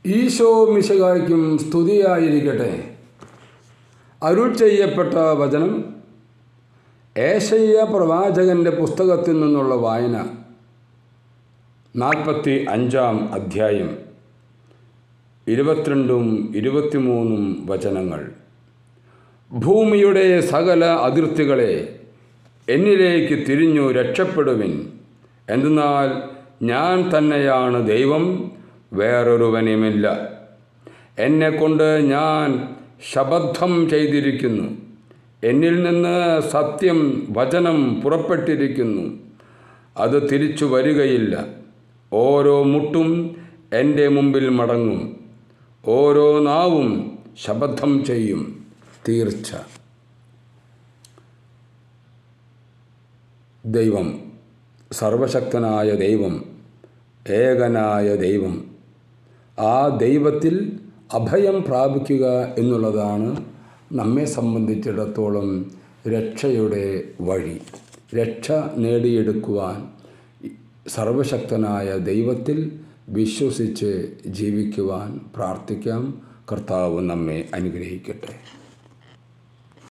ഈശോ മിശിഹായ്ക്കും സ്തുതിയായിരിക്കട്ടെ. അരുൾ ചെയ്യപ്പെട്ട വചനം ഏശയ്യാ പ്രവാചകൻ്റെ പുസ്തകത്തിൽ നിന്നുള്ള വായന. 45-ാം അധ്യായം 22-23 വചനങ്ങൾ. ഭൂമിയുടെ സകല അതിർത്തികളെ എന്നിലേക്ക് തിരിഞ്ഞു രക്ഷപ്പെടുവിൻ. എന്തെന്നാൽ ഞാൻ തന്നെയാണ് ദൈവം, വേറൊരുവനുമില്ല. എന്നെക്കൊണ്ട് ഞാൻ ശപഥം ചെയ്തിരിക്കുന്നു. എന്നിൽ നിന്ന് സത്യം വചനം പുറപ്പെട്ടിരിക്കുന്നു. അത് തിരിച്ചു വരികയില്ല. ഓരോ മുട്ടും എൻ്റെ മുമ്പിൽ മടങ്ങും, ഓരോ നാവും ശപഥം ചെയ്യും. തീർച്ച. ദൈവം, സർവശക്തനായ ദൈവം, ഏകനായ ദൈവം, ആ ദൈവത്തിൽ അഭയം പ്രാപിക്കുക എന്നുള്ളതാണ് നമ്മെ സംബന്ധിച്ചിടത്തോളം രക്ഷയുടെ വഴി. രക്ഷ നേടിയെടുക്കുവാൻ സർവശക്തനായ ദൈവത്തിൽ വിശ്വസിച്ച് ജീവിക്കുവാൻ പ്രാർത്ഥിക്കാം. കർത്താവ് നമ്മെ അനുഗ്രഹിക്കട്ടെ.